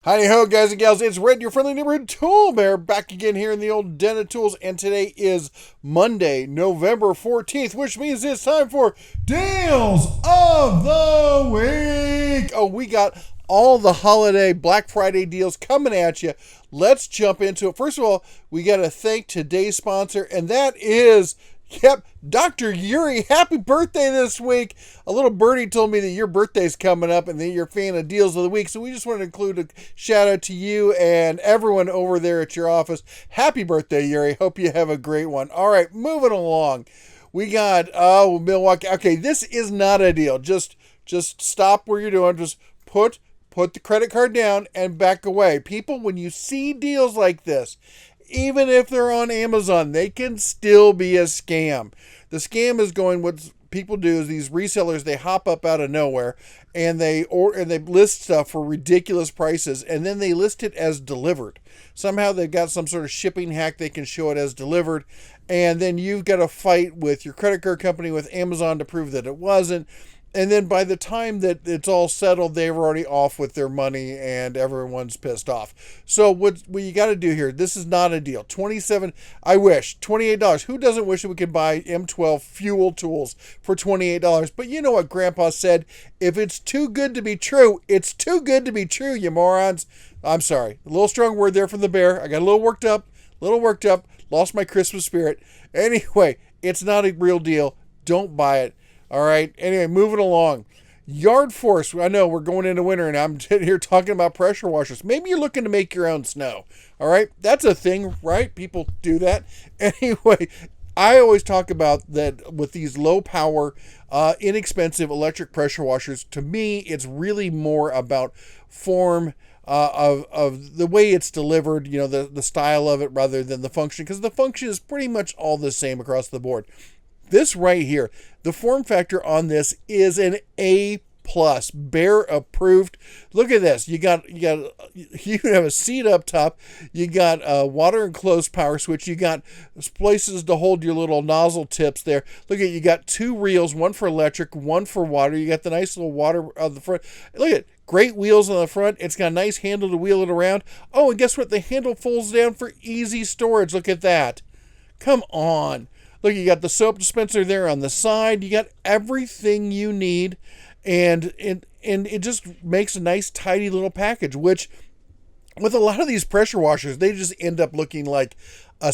Howdy ho, guys and gals, it's Red, your friendly neighborhood tool bear, back again here in the old den of tools, and today is Monday, November 14th, which means it's time for Deals of the Week. Oh, we got all the holiday Black Friday deals coming at you. Let's jump into it. First of all, we got to thank today's sponsor, and that is Dr. Yuri. Happy birthday this week. A little birdie told me that your birthday's coming up and that you're a fan of Deals of the Week. So we just wanted to include a shout out to you and everyone over there at your office. Happy birthday, Yuri. Hope you have a great one. All right, moving along. We got Milwaukee. Okay, this is not a deal. Just stop where you're doing. Just put the credit card down and back away. People, when you see deals like this, even if they're on Amazon, they can still be a scam. The scam is what people do is these resellers, they hop up out of nowhere and they list stuff for ridiculous prices, and then they list it as delivered. Somehow they've got some sort of shipping hack, they can show it as delivered, and then you've got to fight with your credit card company, with Amazon, to prove that it wasn't. And then by the time that it's all settled, they're already off with their money and everyone's pissed off. So what you got to do here, this is not a deal. $28. Who doesn't wish that we could buy M12 fuel tools for $28? But you know what Grandpa said? If it's too good to be true, it's too good to be true, you morons. I'm sorry. A little strong word there from the bear. I got a little worked up, lost my Christmas spirit. Anyway, it's not a real deal. Don't buy it. All right. Anyway, moving along. Yard Force. I know we're going into winter and I'm here talking about pressure washers. Maybe you're looking to make your own snow. All right. That's a thing, right? People do that. Anyway, I always talk about that with these low power, inexpensive electric pressure washers. To me, it's really more about form, of the way it's delivered, you know, the style of it rather than the function, because the function is pretty much all the same across the board. This right here, the form factor on this is an A+, Bear approved. Look at this. You have a seat up top. You got a water enclosed power switch. You got places to hold your little nozzle tips there. Look at, you got two reels, one for electric, one for water. You got the nice little water on the front. Look at, great wheels on the front. It's got a nice handle to wheel it around. Oh, and guess what? The handle folds down for easy storage. Look at that. Come on. Look, you got the soap dispenser there on the side. You got everything you need, and it just makes a nice, tidy little package, which with a lot of these pressure washers, they just end up looking like a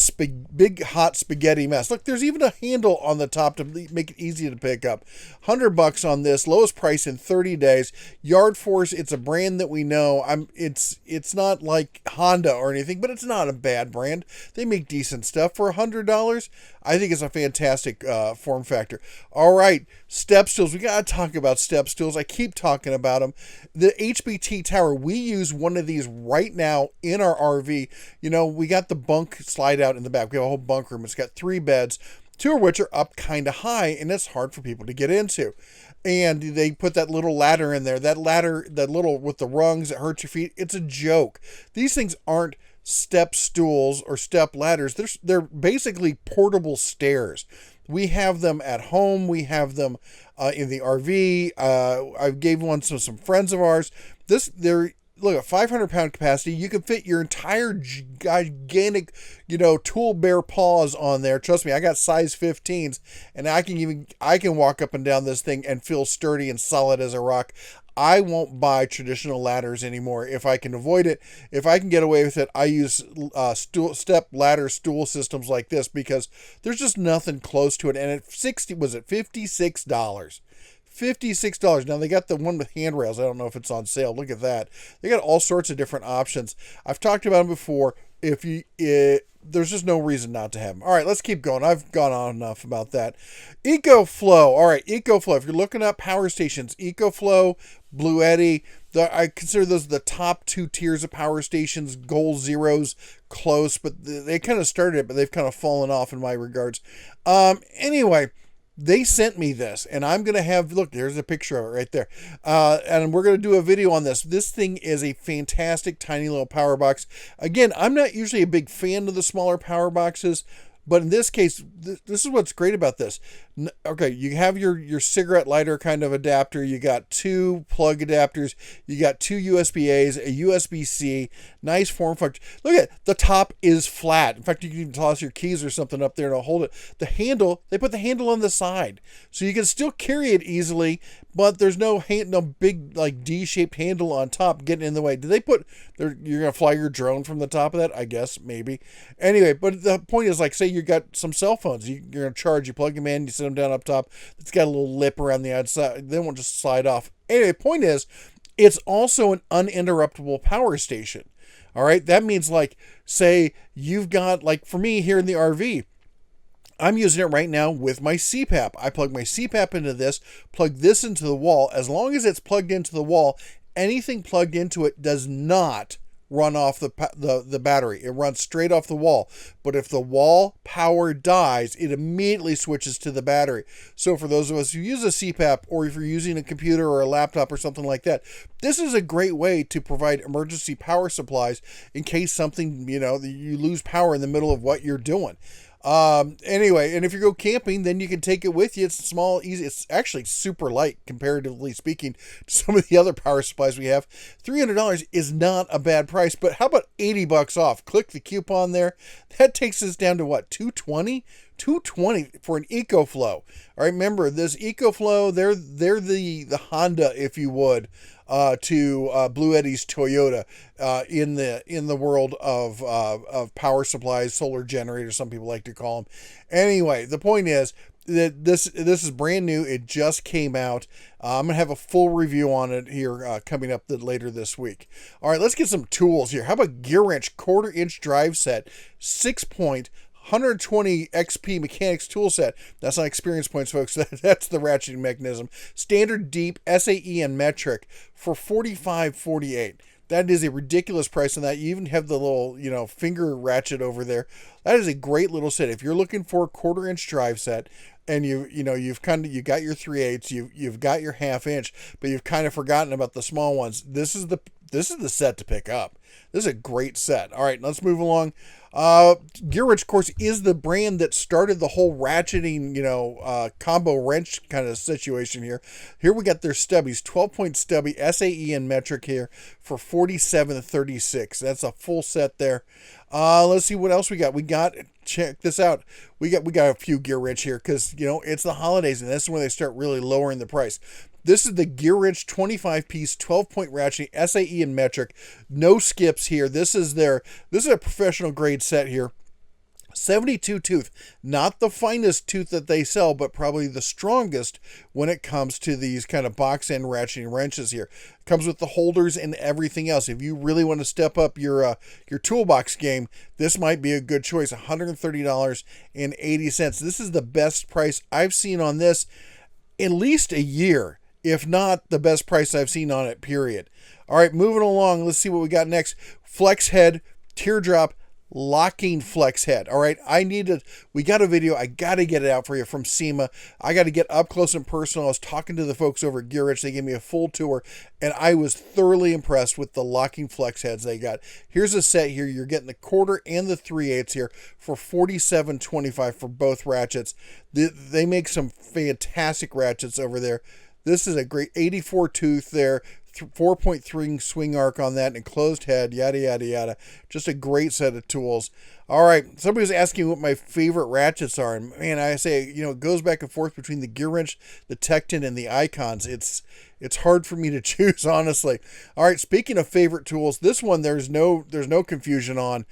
big hot spaghetti mess. Look, there's even a handle on the top to make it easy to pick up. $100 on this, lowest price in 30 days. Yard Force, it's a brand that we know. It's not like Honda or anything, but it's not a bad brand. They make decent stuff for $100. I think it's a fantastic form factor. All right, step stools. We got to talk about step stools. I keep talking about them. The HBT tower, we use one of these right now in our RV. You know, we got the bunk slide out in the back. We have a whole bunk room. It's got 3 beds, 2 of which are up kind of high, and it's hard for people to get into. And they put that little ladder in there. That ladder, that little with the rungs that hurt your feet, it's a joke. These things aren't step stools or step ladders. They're basically portable stairs. We have them at home. We have them in the RV. I gave one to some friends of ours. Look, a 500-pound capacity. You can fit your entire gigantic, tool bear paws on there. Trust me, I got size 15s, and I can walk up and down this thing and feel sturdy and solid as a rock. I won't buy traditional ladders anymore if I can avoid it. If I can get away with it, I use step ladder stool systems like this, because there's just nothing close to it. And at $56? $56. Now they got the one with handrails. I don't know if it's on sale. Look at that. They got all sorts of different options. I've talked about them before. There's just no reason not to have them. All right, let's keep going. I've gone on enough about that. EcoFlow. All right, EcoFlow. If you're looking up power stations, EcoFlow, Blue Eddy, I consider those the top 2 tiers of power stations. Goal Zero's close, but they kind of started it, but they've kind of fallen off in my regards. Anyway, they sent me this, and I'm going to have, look, there's a picture of it right there. And we're going to do a video on this. This thing is a fantastic, tiny little power box. Again, I'm not usually a big fan of the smaller power boxes, But in this case, this is what's great about this. Okay, you have your cigarette lighter kind of adapter. You got 2 plug adapters. You got 2 USB-A's, a USB-C. Nice form factor. Look at it. The top is flat. In fact, you can even toss your keys or something up there and it'll hold it. The handle, they put the handle on the side, so you can still carry it easily, but there's no big like D-shaped handle on top getting in the way. Did they put? You're gonna fly your drone from the top of that? I guess maybe. Anyway, but the point is, like, say you got some cell phones, you're gonna charge. You plug them in, you set them down up top. It's got a little lip around the outside. They won't just slide off. Anyway, point is, it's also an uninterruptible power station. All right, that means, like, say you've got, like, for me here in the RV, I'm using it right now with my CPAP. I plug my CPAP into this, plug this into the wall. As long as it's plugged into the wall, anything plugged into it does not run off the battery. It runs straight off the wall. But if the wall power dies, it immediately switches to the battery. So for those of us who use a CPAP, or if you're using a computer or a laptop or something like that, this is a great way to provide emergency power supplies in case something, you lose power in the middle of what you're doing. Anyway, and if you go camping, then you can take it with you. It's small, easy. It's actually super light, comparatively speaking, to some of the other power supplies we have. $300 is not a bad price, but how about $80 off? Click the coupon there. That takes us down to what, $220? $220 for an EcoFlow. All right, remember this EcoFlow, they're the Honda, if you would, to Blue Eddy's Toyota in the world of power supplies, solar generators, some people like to call them. Anyway, the point is that this is brand new. It just came out. I'm gonna have a full review on it here coming up later this week. All right, let's get some tools here. How about Gearwrench 1/4 inch drive set, 6-point. 120 XP mechanics tool set. That's not experience points, folks. That's the ratcheting mechanism. Standard deep SAE and metric for $45.48. That is a ridiculous price on that. You even have the little, finger ratchet over there. That is a great little set. If you're looking for a 1/4 inch drive set, and you got your 3/8, you've got your 1/2 inch, but you've kind of forgotten about the small ones. This is the set to pick up. This is a great set. All right, let's move along. Gearwrench, of course, is the brand that started the whole ratcheting, combo wrench kind of situation here. Here we got their stubbies, 12-point stubby, SAE and metric here for $47.36. That's a full set there. Let's see what else we got. Check this out. We got a few Gearwrench here because, it's the holidays, and that's when they start really lowering the price. This is the Gearwrench 25-piece 12-point ratcheting SAE and metric. No skips here. This is a professional grade set here. 72 tooth, not the finest tooth that they sell, but probably the strongest when it comes to these kind of box end ratcheting wrenches here. Comes with the holders and everything else. If you really want to step up your toolbox game, this might be a good choice. $130.80. This is the best price I've seen on this at least a year, if not the best price I've seen on it, period. All right, moving along. Let's see what we got next. Flex head, teardrop, locking flex head. All right, we got a video. I got to get it out for you from SEMA. I got to get up close and personal. I was talking to the folks over at Gearwrench. They gave me a full tour, and I was thoroughly impressed with the locking flex heads they got. Here's a set here. You're getting the 1/4 and the 3/8 here for $47.25 for both ratchets. They make some fantastic ratchets over there. This is a great 84 tooth there. 4.3 swing arc on that, and closed head, yada, yada, yada. Just a great set of tools. All right, somebody's asking what my favorite ratchets are, and man, I say, it goes back and forth between the Gearwrench, the Tekton, and the Icons. It's hard for me to choose, honestly. All right, speaking of favorite tools, this one there's no confusion on.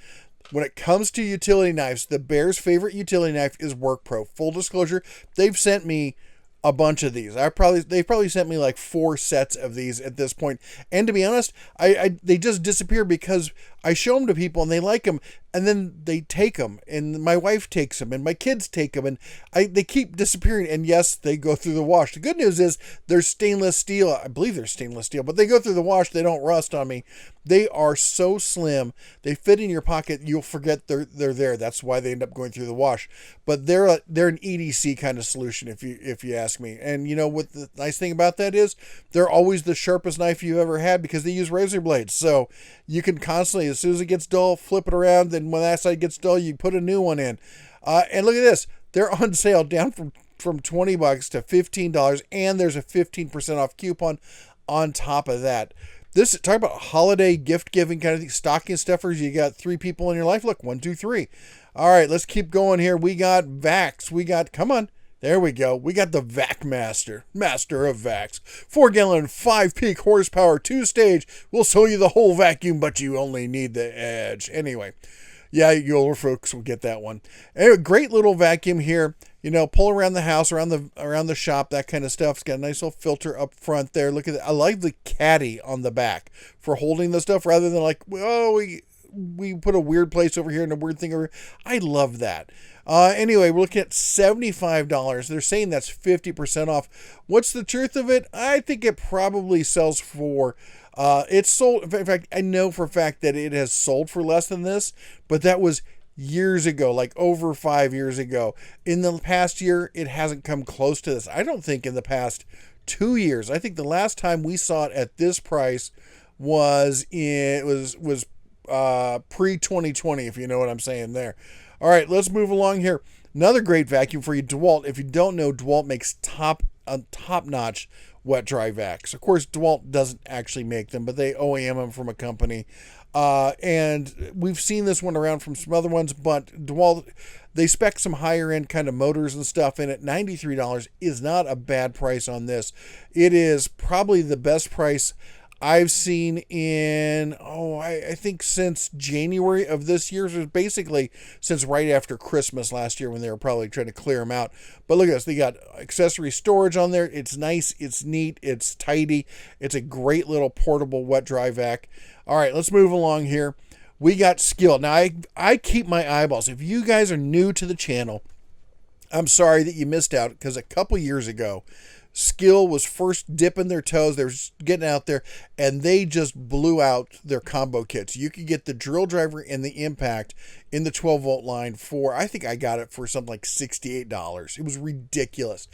When it comes to utility knives, the Bear's favorite utility knife is Workpro. Full disclosure, they've sent me a bunch of these. They've probably sent me like 4 sets of these at this point. And to be honest, they just disappear because I show them to people and they like them, and then they take them, and my wife takes them, and my kids take them, and they keep disappearing. And yes, they go through the wash. The good news is they're stainless steel. I believe they're stainless steel, but they go through the wash. They don't rust on me. They are so slim. They fit in your pocket. You'll forget they're there. That's why they end up going through the wash. But they're an EDC kind of solution, if you ask me. And what the nice thing about that is, they're always the sharpest knife you ever had because they use razor blades. So you can constantly, as soon as it gets dull, flip it around. Then when that side gets dull, you put a new one in. And look at this. They're on sale down from $20 to $15, and there's a 15% off coupon on top of that. This, talk about holiday gift giving kind of thing, stocking stuffers. You got 3 people in your life. Look, 1, 2, 3. All right, let's keep going here. We got Vax. We got, come on. There we go. We got the Vac Master, master of Vacs. 4-gallon, 5-peak horsepower, 2-stage. We'll sell you the whole vacuum, but you only need the edge. Anyway, yeah, you older folks will get that one. Anyway, great little vacuum here. You know, pull around the house, around the shop, that kind of stuff. It's got a nice little filter up front there. Look at that. I like the caddy on the back for holding the stuff rather than like, oh, we put a weird place over here and a weird thing over here. I love that. Anyway, we're looking at $75. They're saying that's 50% off. What's the truth of it? I think it probably sells for, it's sold. In fact, I know for a fact that it has sold for less than this, but that was years ago, like over 5 years ago. In the past year, it hasn't come close to this. I don't think in the past 2 years. I think the last time we saw it at this price was pre-2020, if you know what I'm saying there. All right, let's move along here. Another great vacuum for you, DeWalt. If you don't know, DeWalt makes top-notch wet dry vacs. Of course, DeWalt doesn't actually make them, but they OEM them from a company. And we've seen this one around from some other ones, but DeWalt, they spec some higher end kind of motors and stuff in it. $93 is not a bad price on this. It is probably the best price I've seen in, I think since January of this year. So basically since right after Christmas last year when they were probably trying to clear them out. But look at this. They got accessory storage on there. It's nice. It's neat. It's tidy. It's a great little portable wet dry vac. All right, let's move along here. We got Skil. Now, I keep my eyeballs. If you guys are new to the channel, I'm sorry that you missed out because a couple years ago, Skil was first dipping their toes. They were just getting out there, and they just blew out their combo kits. You could get the drill driver and the impact in the 12-volt line for, I think I got it for something like $68. It was ridiculous.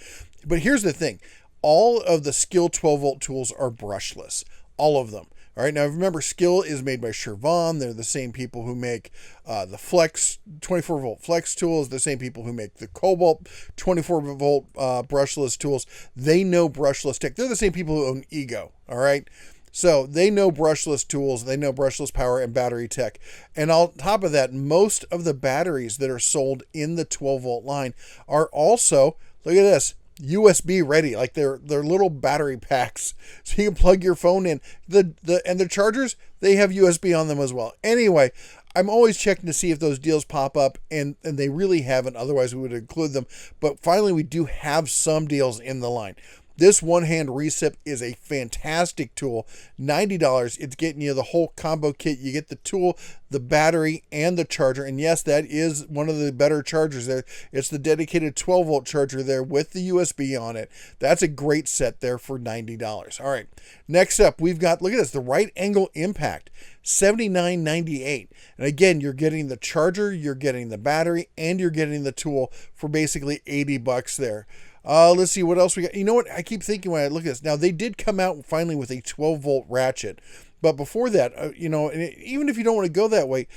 But here's the thing. All of the Skil 12-volt tools are brushless. All of them. All right, now remember, Skil is made by Chervon. They're the same people who make the Flex 24-volt Flex tools, the same people who make the Cobalt 24-volt brushless tools. They know brushless tech. They're the same people who own Ego, all right? So they know brushless tools, they know brushless power and battery tech. And on top of that, most of the batteries that are sold in the 12-volt line are also, look at this, USB ready, like they're little battery packs, so you can plug your phone in. And the chargers, they have USB on them as well. Anyway, I'm always checking to see if those deals pop up, and they really haven't. Otherwise, we would include them. But finally, we do have some deals in the line. This one-hand recip is a fantastic tool. $90. It's getting you the whole combo kit. You get the tool, the battery, and the charger. And yes, that is one of the better chargers there. It's the dedicated 12-volt charger there with the USB on it. That's a great set there for $90. All right. Next up, we've got, look at this, the right angle impact. $79.98. And again, you're getting the charger, you're getting the battery, and you're getting the tool for basically $80 there. Let's see what else we got. You know what? I keep thinking when I look at this. Now, they did come out finally with a 12-volt ratchet. But before that, even if you don't want to go that way,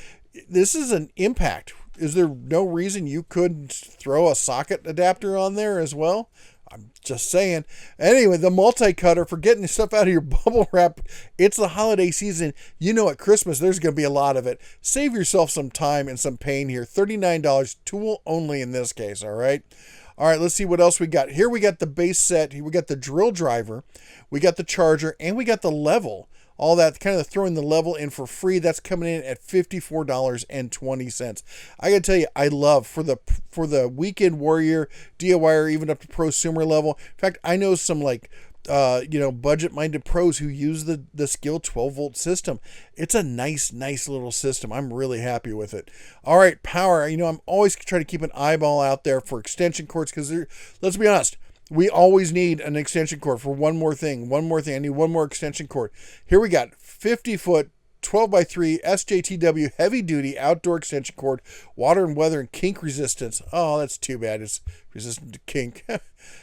this is an impact. Is there no reason you couldn't throw a socket adapter on there as well? I'm just saying. Anyway, the multi-cutter for getting stuff out of your bubble wrap. It's the holiday season. You know, at Christmas, there's going to be a lot of it. Save yourself some time and some pain here. $39, tool only in this case, all right? All right, let's see what else we got. Here we got the base set. Here we got the drill driver. We got the charger, and we got the level. All that, kind of throwing the level in for free. That's coming in at $54.20. I got to tell you, I love for the weekend warrior, DIY, or even up to prosumer level. In fact, I know some budget-minded pros who use the Skil 12-volt system. It's a nice little system. I'm really happy with it. All right, power. I'm always trying to keep an eyeball out there for extension cords because let's be honest, we always need an extension cord for one more thing. I need one more extension cord. Here we got 50-foot 12x3 SJTW heavy duty outdoor extension cord, water and weather and kink resistance. Oh, that's too bad. It's resistant to kink.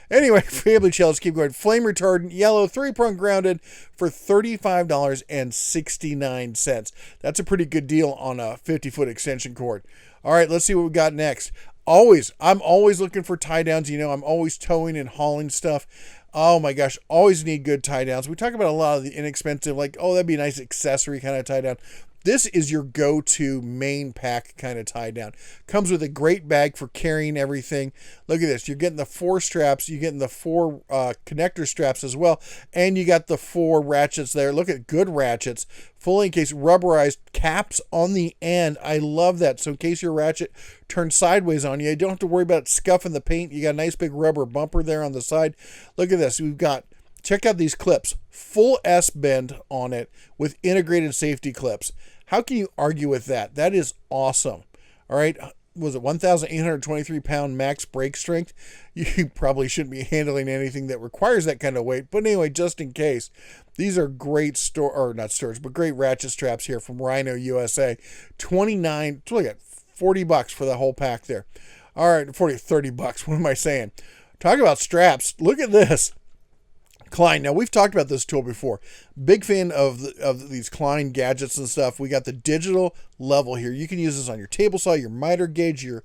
Anyway, family challenge, keep going. Flame retardant, yellow, 3-prong grounded for $35.69. That's a pretty good deal on a 50-foot extension cord. All right, let's see what we got next. Always. I'm always looking for tie downs. You know, I'm always towing and hauling stuff. Oh my gosh, always need good tie downs. We talk about a lot of the inexpensive, like, oh, that'd be a nice accessory kind of tie down. This is your go-to main pack kind of tie down. Comes with a great bag for carrying everything. Look at this. You're getting the 4 straps. You're getting the 4 connector straps as well. And you got the 4 ratchets there. Look at good ratchets. Fully encased rubberized caps on the end. I love that. So in case your ratchet turns sideways on you, you don't have to worry about scuffing the paint. You got a nice big rubber bumper there on the side. Look at this. We've got, check out these clips. Full S bend on it with integrated safety clips. How can you argue with that? That is awesome. All right. Was it 1,823 pound max brake strength? You probably shouldn't be handling anything that requires that kind of weight. But anyway, just in case, these are great great ratchet straps here from Rhino USA. 29, look at $40 for the whole pack there. All right, $30. What am I saying? Talk about straps. Look at this. Klein. Now, we've talked about this tool before. Big fan of these Klein gadgets and stuff. We got the digital level here. You can use this on your table saw, your miter gauge, your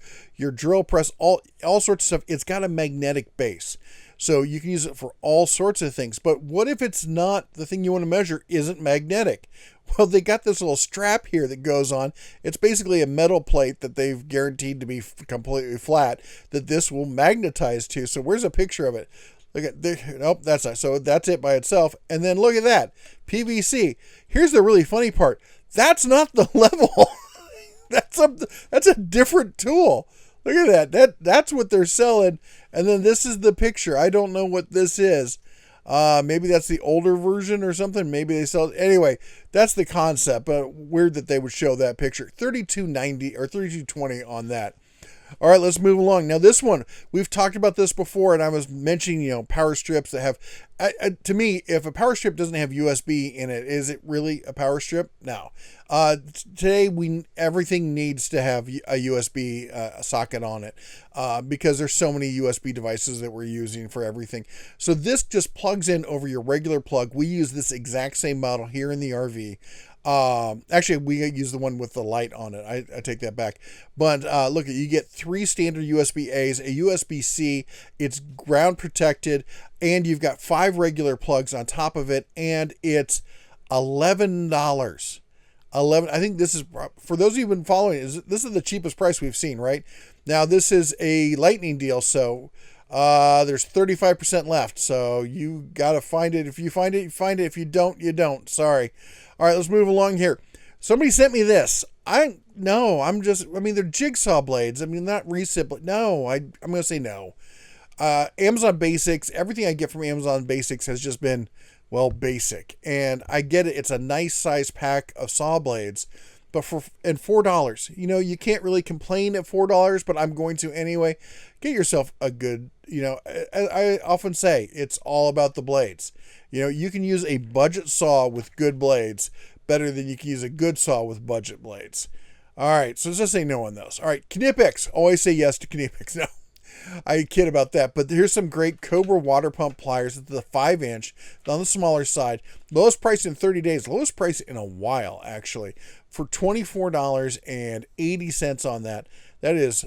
drill press, all sorts of stuff. It's got a magnetic base, so you can use it for all sorts of things. But what if it's not, the thing you want to measure isn't magnetic? Well, they got this little strap here that goes on. It's basically a metal plate that they've guaranteed to be completely flat that this will magnetize to. So where's a picture of it? Look at this. Nope, that's not. So that's it by itself. And then look at that. PVC. Here's the really funny part. That's not the level. That's a different tool. Look at that. That's what they're selling. And then this is the picture. I don't know what this is. Maybe that's the older version or something. Maybe they sell it. Anyway, that's the concept. But weird that they would show that picture. $32.90 or $32.20 on that. All right, let's move along. Now, this one, we've talked about this before, and I was mentioning, power strips that have, to me, if a power strip doesn't have USB in it, is it really a power strip? No. Today, everything needs to have a USB socket on it because there's so many USB devices that we're using for everything. So this just plugs in over your regular plug. We use this exact same model here in the RV. Actually, we use the one with the light on it. I take that back. But look, you get 3 standard USB-A's, a USB-C. It's ground protected, and you've got 5 regular plugs on top of it, and it's $11. I think this is, for those of you who've been following, this is the cheapest price we've seen, right? Now, this is a lightning deal, so there's 35% left. So you got to find it. If you find it, you find it. If you don't, you don't. Sorry. All right, let's move along here. Somebody sent me this. They're jigsaw blades. Not recip, but no, I'm going to say no. Amazon Basics, everything I get from Amazon Basics has just been, basic. And I get it. It's a nice size pack of saw blades, but for $4, you can't really complain at $4, but I'm going to anyway. Get yourself a good, I often say it's all about the blades. You can use a budget saw with good blades better than you can use a good saw with budget blades. All right, so let's just say no on those. All right, Knipex. Always say yes to Knipex. No, I kid about that. But here's some great Cobra water pump pliers at the 5-inch on the smaller side. Lowest price in 30 days. Lowest price in a while, actually, for $24.80 on that. That is...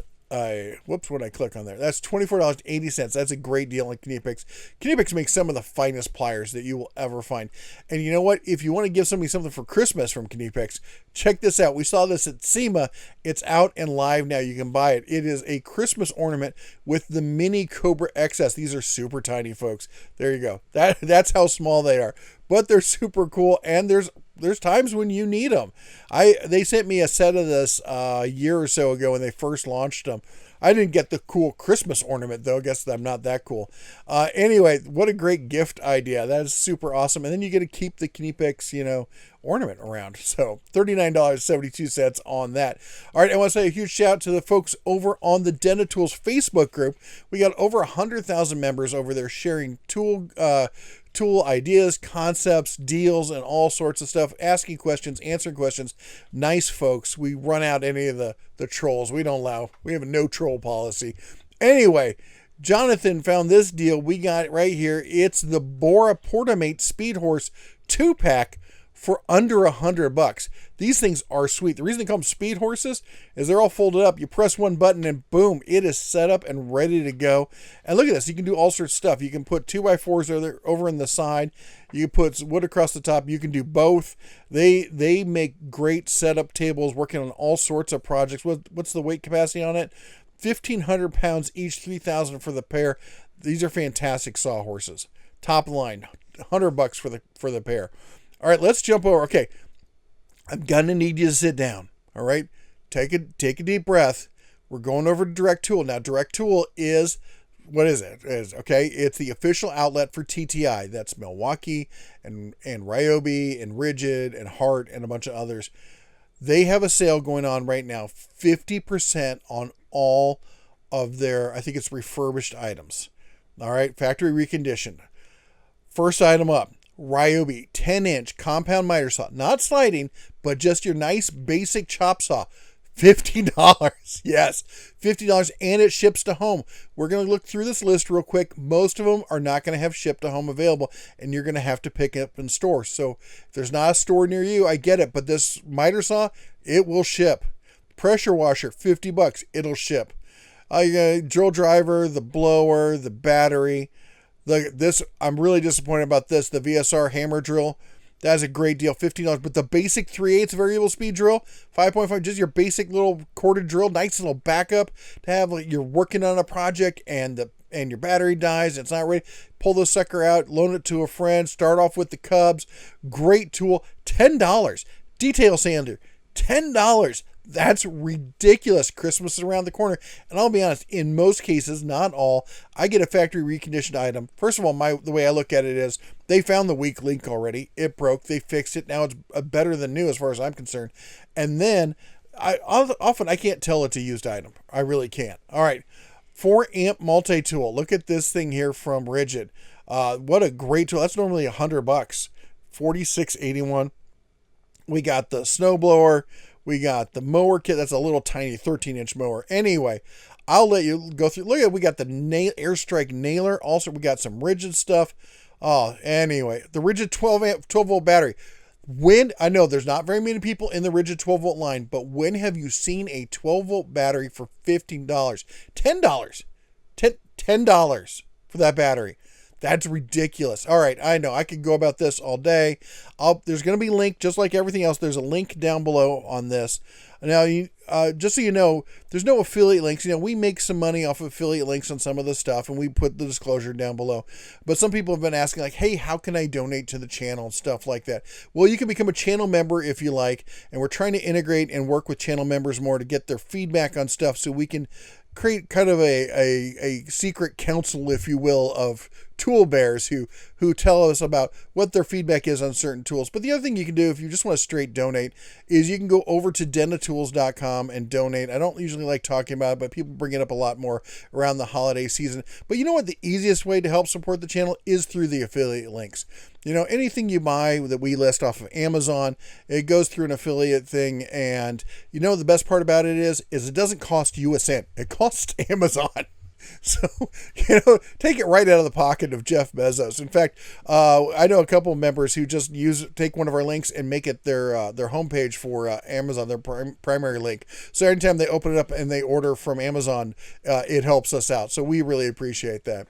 whoops, what did I click on there? That's $24.80. That's a great deal on Knipex. Knipex makes some of the finest pliers that you will ever find. And you know what? If you want to give somebody something for Christmas from Knipex, check this out. We saw this at SEMA. It's out and live now. You can buy it. It is a Christmas ornament with the mini Cobra XS. These are super tiny, folks. There you go. That's how small they are. But they're super cool, and there's times when you need them. They sent me a set of this a year or so ago when they first launched them. I didn't get the cool Christmas ornament, though. I guess I'm not that cool. Anyway, what a great gift idea. That is super awesome. And then you get to keep the Knipex, ornament around. So $39.72 on that. All right, I want to say a huge shout out to the folks over on the DentaTools Facebook group. We got over 100,000 members over there sharing tool ideas, concepts, deals, and all sorts of stuff, asking questions, answering questions. Nice folks. We run out any of the trolls. We have a no troll policy. Anyway, Jonathan found this deal. We got it right here. It's the Bora Portamate Speed Horse 2-pack for under $100. These things are sweet. The reason they call them speed horses is they're all folded up. You press one button and boom, it is set up and ready to go. And look at this. You can do all sorts of stuff. You can put 2x4s over in the side. You can put wood across the top. You can do both. They make great setup tables, working on all sorts of projects. What's the weight capacity on it? 1,500 pounds each, 3,000 for the pair. These are fantastic sawhorses. Top line, $100 for the pair. All right, let's jump over. Okay, I'm gonna need you to sit down. All right, take a deep breath. We're going over to Direct Tool now. Direct Tool is, what is it? It's the official outlet for TTI. That's Milwaukee and Ryobi and Rigid and Hart and a bunch of others. They have a sale going on right now, 50% on all of their, I think it's refurbished items. All right, factory reconditioned. First item up, Ryobi 10-inch compound miter saw, not sliding, but just your nice basic chop saw. $50. Yes, $50, and it ships to home. We're going to look through this list real quick. Most of them are not going to have ship to home available, and you're going to have to pick it up in store. So if there's not a store near you, I get it, but this miter saw, it will ship. Pressure washer, $50. It'll ship. Drill driver, the blower, the battery. This, I'm really disappointed about this. The VSR hammer drill, that's a great deal, $15. But the basic 3/8 variable speed drill, 5.5, just your basic little corded drill, nice little backup to have. Like, you're working on a project and your battery dies, it's not ready. Pull the sucker out, loan it to a friend, start off with the Cubs. Great tool, $10. Detail sander, $10. That's ridiculous. Christmas is around the corner. And I'll be honest, in most cases, not all, I get a factory reconditioned item. First of all, the way I look at it is they found the weak link already. It broke. They fixed it. Now it's better than new as far as I'm concerned. And then often I can't tell it's a used item. I really can't. All right. 4-amp multi-tool. Look at this thing here from Rigid. What a great tool. That's normally $100. $46.81. We got the snowblower. We got the mower kit. That's a little tiny 13-inch mower. Anyway, I'll let you go through. Look at, we got the Airstrike nailer. Also, we got some Rigid stuff. Anyway, the Rigid 12-volt battery. I know there's not very many people in the Rigid 12-volt line, but when have you seen a 12-volt battery for $15? $10. $10 for that battery. That's ridiculous. All right, I know. I could go about this all day. There's going to be a link, just like everything else. There's a link down below on this. Now, just so you know, there's no affiliate links. We make some money off of affiliate links on some of the stuff, and we put the disclosure down below. But some people have been asking, like, hey, how can I donate to the channel and stuff like that? Well, you can become a channel member if you like, and we're trying to integrate and work with channel members more to get their feedback on stuff so we can create kind of a secret council, if you will, of tool bears who tell us about what their feedback is on certain tools. But the other thing you can do if you just want to straight donate is you can go over to denatools.com and donate. I don't usually like talking about it, but people bring it up a lot more around the holiday season. But you know what? The easiest way to help support the channel is through the affiliate links. Anything you buy that we list off of Amazon, it goes through an affiliate thing. And the best part about it is it doesn't cost you a cent. It costs Amazon. So, take it right out of the pocket of Jeff Bezos. In fact, I know a couple of members who just take one of our links and make it their homepage for Amazon, their primary link. So anytime they open it up and they order from Amazon, it helps us out. So we really appreciate that.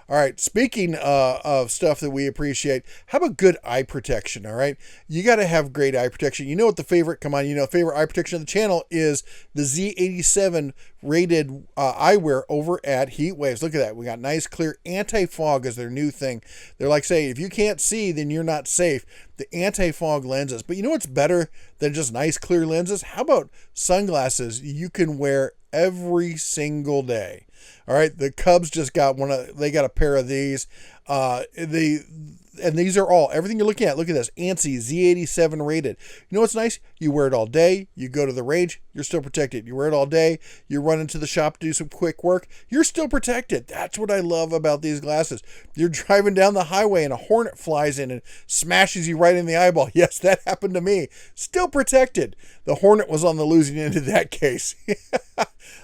All right, speaking of stuff that we appreciate, how about good eye protection, all right? You got to have great eye protection. You know what the favorite eye protection of the channel is the Z87 rated eyewear over at Heatwaves. Look at that. We got nice, clear anti-fog as their new thing. They're like saying, if you can't see, then you're not safe. The anti-fog lenses. But you know what's better than just nice, clear lenses? How about sunglasses you can wear every single day? All right, the Cubs just got they got a pair of these. And these are everything you're looking at. Look at this, ANSI Z87 rated. You know what's nice? You wear it all day. You go to the range, you're still protected. You wear it all day. You run into the shop to do some quick work, you're still protected. That's what I love about these glasses. You're driving down the highway and a hornet flies in and smashes you right in the eyeball. Yes, that happened to me. Still protected. The hornet was on the losing end of that case.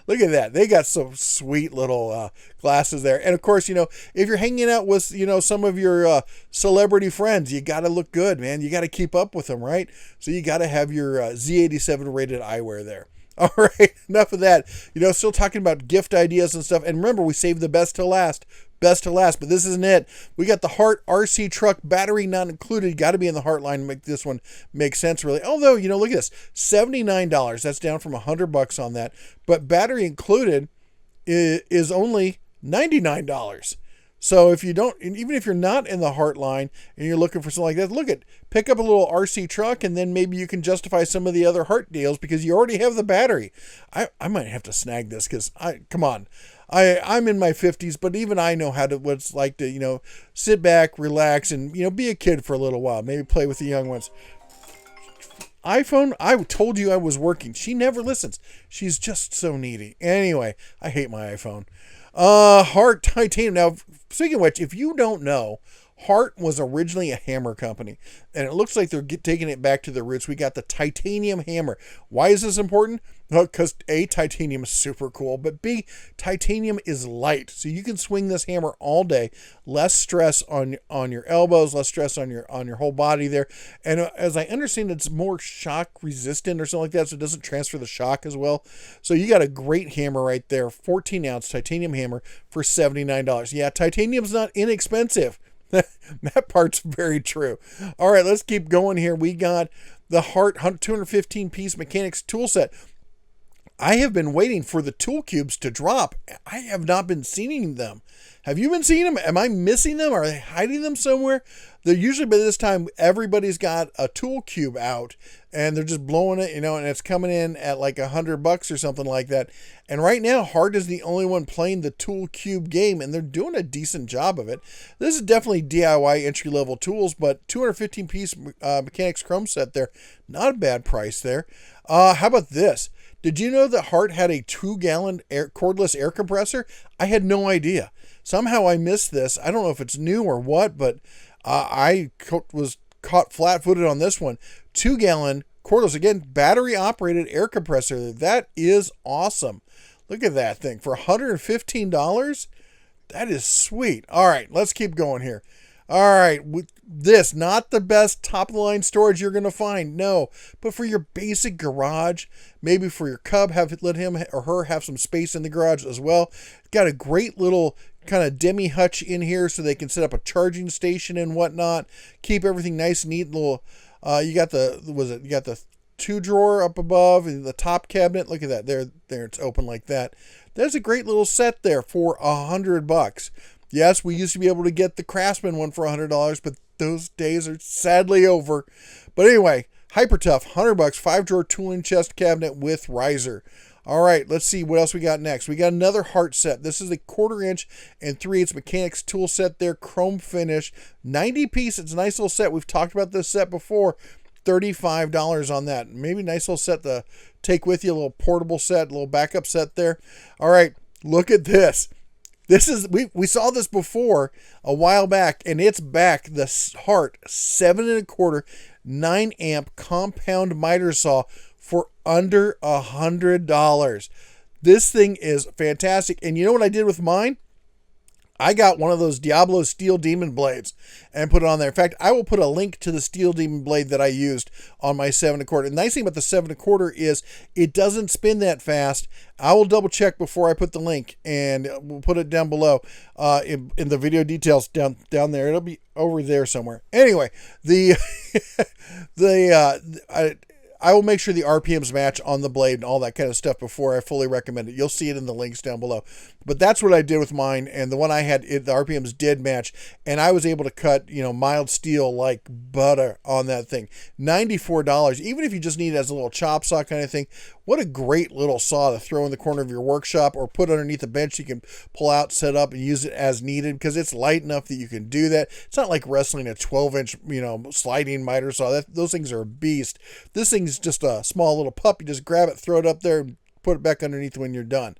Look at that. They got some sweet little glasses there. And of course, if you're hanging out with, some of your celebrity friends, you got to look good, man. You got to keep up with them, right? So you got to have your Z87 rated eyewear there. All right, enough of that. Still talking about gift ideas and stuff. And remember, we saved the best to last. Best to last, but this isn't it. We got the Hart RC truck, battery not included. Got to be in the Hart line to make this one make sense, really. Although, look at this, $79. That's down from $100 on that. But battery included is only $99. So if you don't, even if you're not in the Hart line and you're looking for something like that, pick up a little RC truck, and then maybe you can justify some of the other Hart deals because you already have the battery. I might have to snag this because come on. I'm in my 50s, but even I know what it's like to, sit back, relax, and, be a kid for a little while. Maybe play with the young ones. iPhone, I told you I was working. She never listens. She's just so needy. Anyway, I hate my iPhone. Hart titanium. Now, speaking of which, if you don't know, Hart was originally a hammer company, and it looks like they're taking it back to the roots. We got the titanium hammer. Why is this important? Well, because A, titanium is super cool, but B, titanium is light, so you can swing this hammer all day. Less stress on your elbows, less stress on your whole body there. And as I understand, it's more shock resistant or something like that, so it doesn't transfer the shock as well. So you got a great hammer right there, 14-ounce titanium hammer for $79. Yeah, titanium's not inexpensive. That part's very true. All right, let's keep going here. We got the Hart 215-piece mechanics tool set. I have been waiting for the tool cubes to drop. I have not been seeing them. Have you been seeing them? Am I missing them? Are they hiding them somewhere? They're usually, by this time, everybody's got a tool cube out and they're just blowing it, and it's coming in at like $100 or something like that. And right now, Hart is the only one playing the tool cube game, and they're doing a decent job of it. This is definitely DIY entry-level tools, but 215-piece mechanics chrome set there. Not a bad price there. How about this? Did you know that Hart had a 2-gallon cordless air compressor? I had no idea. Somehow I missed this. I don't know if it's new or what, but I was caught flat-footed on this one. 2-gallon cordless, again, battery-operated air compressor. That is awesome. Look at that thing. For $115? That is sweet. All right, let's keep going here. All right, with this, not the best top-of-the-line storage you're going to find, no. But for your basic garage, maybe for your cub, let him or her have some space in the garage as well. Got a great little kind of demi hutch in here so they can set up a charging station and whatnot. Keep everything nice and neat. Little, you got the 2-drawer up above and the top cabinet. Look at that. There, it's open like that. There's a great little set there for $100. Yes, we used to be able to get the Craftsman one for $100, but those days are sadly over. But anyway, Hyper Tough, $100, 5-drawer tooling chest cabinet with riser. All right, let's see what else we got next. We got another Hart set. This is a 1/4-inch and 3/8 mechanics tool set there, chrome finish, 90-piece. It's a nice little set. We've talked about this set before. $35 on that. Maybe a nice little set to take with you, a little portable set, a little backup set there. All right, look at this. This is, we saw this before a while back, and it's back. The Hart 7 1/4 9-amp compound miter saw for under $100. This thing is fantastic. And you know what I did with mine? I got one of those Diablo Steel Demon blades and put it on there. In fact, I will put a link to the Steel Demon blade that I used on my 7 1/4. The nice thing about the 7 1/4 is it doesn't spin that fast. I will double check before I put the link, and we'll put it down below in the video details down there. It'll be over there somewhere. Anyway, I will make sure the RPMs match on the blade and all that kind of stuff before I fully recommend it. You'll see it in the links down below. But that's what I did with mine, and the one I had, the RPMs did match, and I was able to cut, mild steel like butter on that thing. $94, even if you just need it as a little chop saw kind of thing. What a great little saw to throw in the corner of your workshop or put underneath a bench you can pull out, set up, and use it as needed because it's light enough that you can do that. It's not like wrestling a 12-inch, sliding miter saw. Those things are a beast. This thing's just a small little pup. You just grab it, throw it up there, and put it back underneath when you're done.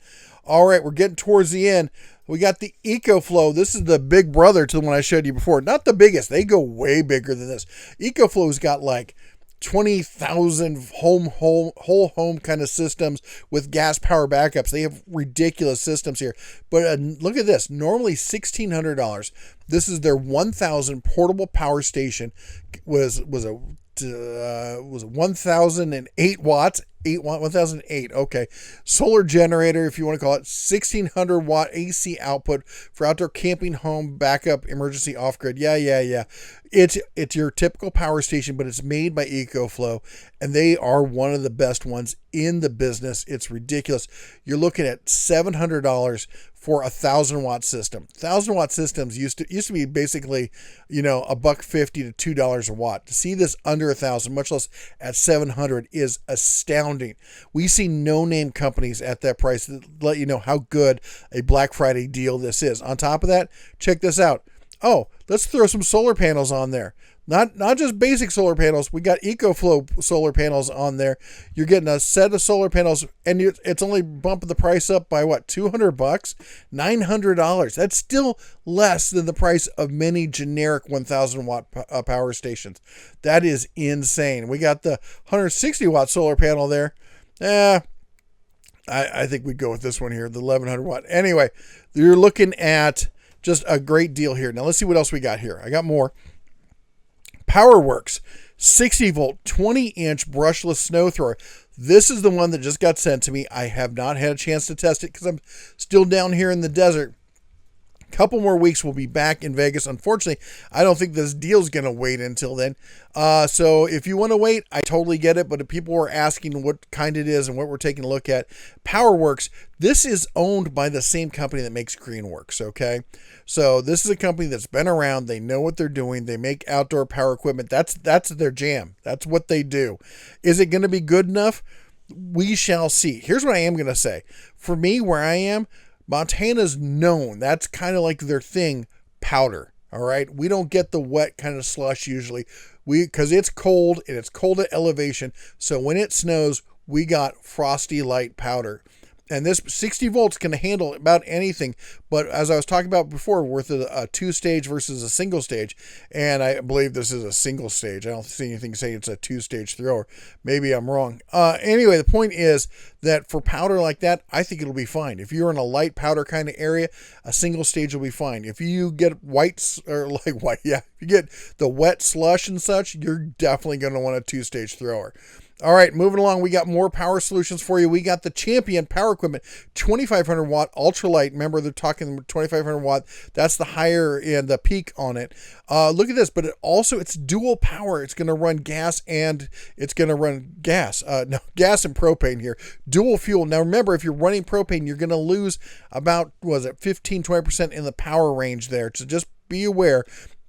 All right, we're getting towards the end. We got the EcoFlow. This is the big brother to the one I showed you before. Not the biggest. They go way bigger than this. EcoFlow's got like 20,000 whole home kind of systems with gas power backups. They have ridiculous systems here. But look at this. Normally $1,600. This is their 1,000 portable power station. Was 1,008 watts. 1008. Okay. Solar generator, if you want to call it, 1,600 watt AC output for outdoor camping, home backup, emergency off grid. Yeah. It's your typical power station, but it's made by EcoFlow, and they are one of the best ones in the business. It's ridiculous. You're looking at $700 for a 1,000-watt system. 1,000-watt systems used to be basically, $1.50 to $2 a watt. To see this under 1,000, much less at 700, is astounding. We see no-name companies at that price that let you know how good a Black Friday deal this is. On top of that, check this out. Oh, let's throw some solar panels on there. Not just basic solar panels. We got EcoFlow solar panels on there. You're getting a set of solar panels, and it's only bumping the price up by what, $200, $900. That's still less than the price of many generic 1,000 watt power stations. That is insane. We got the 160 watt solar panel there. I think we'd go with this one here, the 1,100 watt. Anyway, you're looking at just a great deal here. Now let's see what else we got here. I got more. PowerWorks 60 volt 20-inch brushless snow thrower. This is the one that just got sent to me. I have not had a chance to test it because I'm still down here in the desert. Couple more weeks, we'll be back in Vegas. Unfortunately, I don't think this deal's going to wait until then. So if you want to wait, I totally get it. But if people are asking what kind it is and what we're taking a look at, PowerWorks, this is owned by the same company that makes Greenworks, okay? So this is a company that's been around. They know what they're doing. They make outdoor power equipment. That's their jam. That's what they do. Is it going to be good enough? We shall see. Here's what I am going to say. For me, where I am, Montana's known. That's kind of like their thing, powder. All right. We don't get the wet kind of slush usually. Because it's cold and it's cold at elevation. So when it snows, we got frosty light powder. And this 60 volts can handle about anything. But as I was talking about before, with a two-stage versus a single stage, and I believe this is a single stage. I don't see anything saying it's a two-stage thrower. Maybe I'm wrong. Anyway, the point is that for powder like that, I think it'll be fine. If you're in a light powder kind of area, a single stage will be fine. If you get if you get the wet slush and such, you're definitely going to want a two-stage thrower. All right, moving along, we got more power solutions for you. We got the Champion Power Equipment 2,500 watt ultralight. Remember, they're talking 2,500 watt. That's the higher and the peak on it. Look at this, but it's dual power. It's going to run gas and it's going to run gas. Gas and propane here. Dual fuel. Now, remember, if you're running propane, you're going to lose about, 15-20% in the power range there. So just be aware.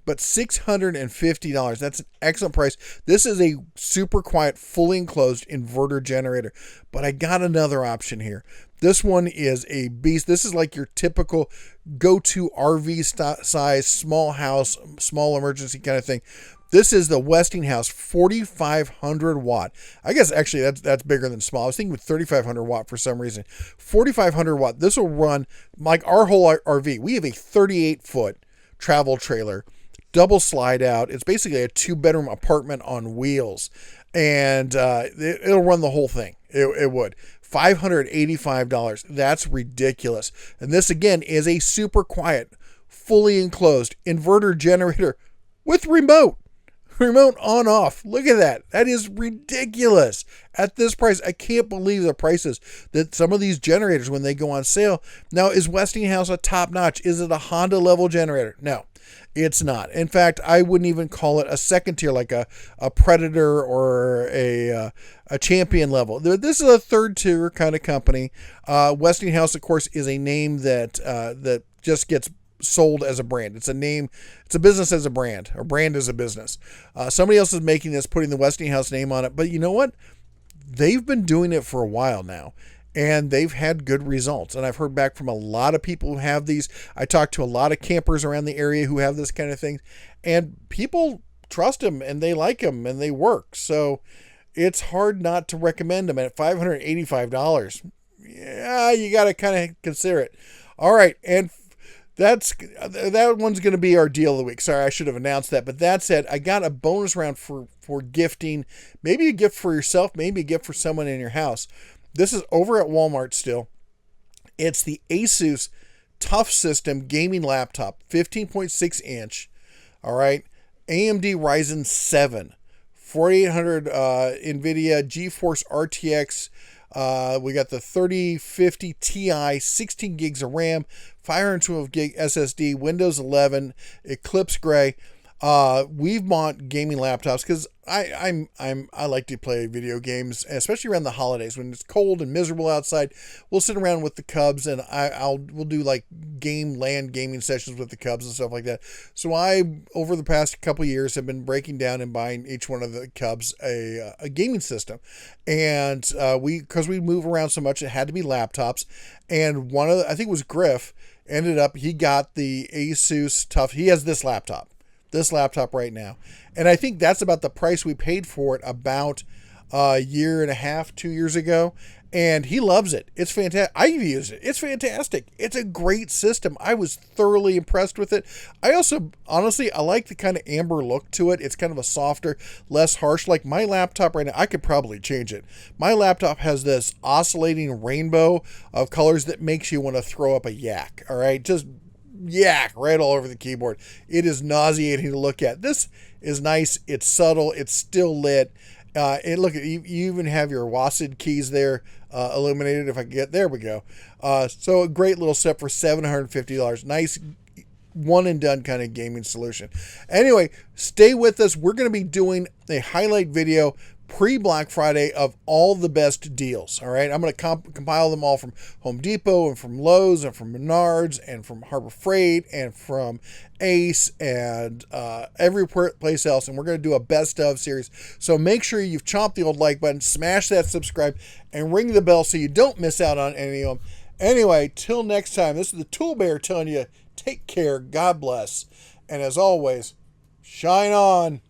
But $650, that's an excellent price. This is a super quiet, fully enclosed inverter generator. But I got another option here. This one is a beast. This is like your typical go-to RV size, small house, small emergency kind of thing. This is the Westinghouse 4,500 watt. I guess actually that's bigger than small. I was thinking with 3,500 watt for some reason. 4,500 watt. This will run like our whole RV. We have a 38-foot travel trailer. Double slide out. It's basically a 2-bedroom apartment on wheels, and it'll run the whole thing. It would. $585. That's ridiculous. And this again is a super quiet, fully enclosed inverter generator with remote on off. Look at that. That is ridiculous. At this price, I can't believe the prices that some of these generators when they go on sale. Now, is Westinghouse a top notch? Is it a Honda level generator? No. It's not. In fact, I wouldn't even call it a second tier, like a Predator or a Champion level. This is a third tier kind of company. Westinghouse, of course, is a name that just gets sold as a brand. It's a name. It's a business as a brand, or brand as a business. Somebody else is making this, putting the Westinghouse name on it. But you know what? They've been doing it for a while now. And they've had good results. And I've heard back from a lot of people who have these. I talked to a lot of campers around the area who have this kind of thing. And people trust them and they like them and they work. So it's hard not to recommend them at $585. Yeah, you got to kind of consider it. All right. And that one's going to be our deal of the week. Sorry, I should have announced that. But that said, I got a bonus round for for gifting, maybe a gift for yourself, maybe a gift for someone in your house. This is over at Walmart still. It's the Asus Tough System gaming laptop, 15.6 inch. All right. AMD Ryzen 7, 4800 NVIDIA GeForce RTX. We got the 3050 Ti, 16 gigs of RAM, 512 gig SSD, Windows 11, Eclipse Gray. We've bought gaming laptops because I like to play video games, especially around the holidays when it's cold and miserable outside. We'll sit around with the Cubs, and we'll do like LAN gaming sessions with the Cubs and stuff like that. So over the past couple of years, have been breaking down and buying each one of the Cubs a gaming system, and because we move around so much, it had to be laptops. And I think it was Griff, he got the Asus Tough. He has this laptop right now. And I think that's about the price we paid for it about a year and a half, 2 years ago. And he loves it. It's fantastic. I've used it. It's fantastic. It's a great system. I was thoroughly impressed with it. I also, honestly, I like the kind of amber look to it. It's kind of a softer, less harsh. Like my laptop right now, I could probably change it. My laptop has this oscillating rainbow of colors that makes you want to throw up a yak. All right? Just yak right all over the keyboard. It is nauseating to look at. This is nice. It's subtle. It's still lit. And look, you even have your WASD keys there illuminated. If I can get, there we go. So a great little set for $750. Nice one and done kind of gaming solution. Anyway, stay with us. We're going to be doing a highlight video pre-Black Friday of all the best deals. All right, I'm going to compile them all from Home Depot and from Lowe's and from Menards and from Harbor Freight and from Ace and every place else, and we're going to do a best of series. So make sure you've chomped the old like button, smash that subscribe, and ring the bell so you don't miss out on any of them. Anyway, till next time, this is the Tool Bear telling you, take care, God bless, and as always, shine on.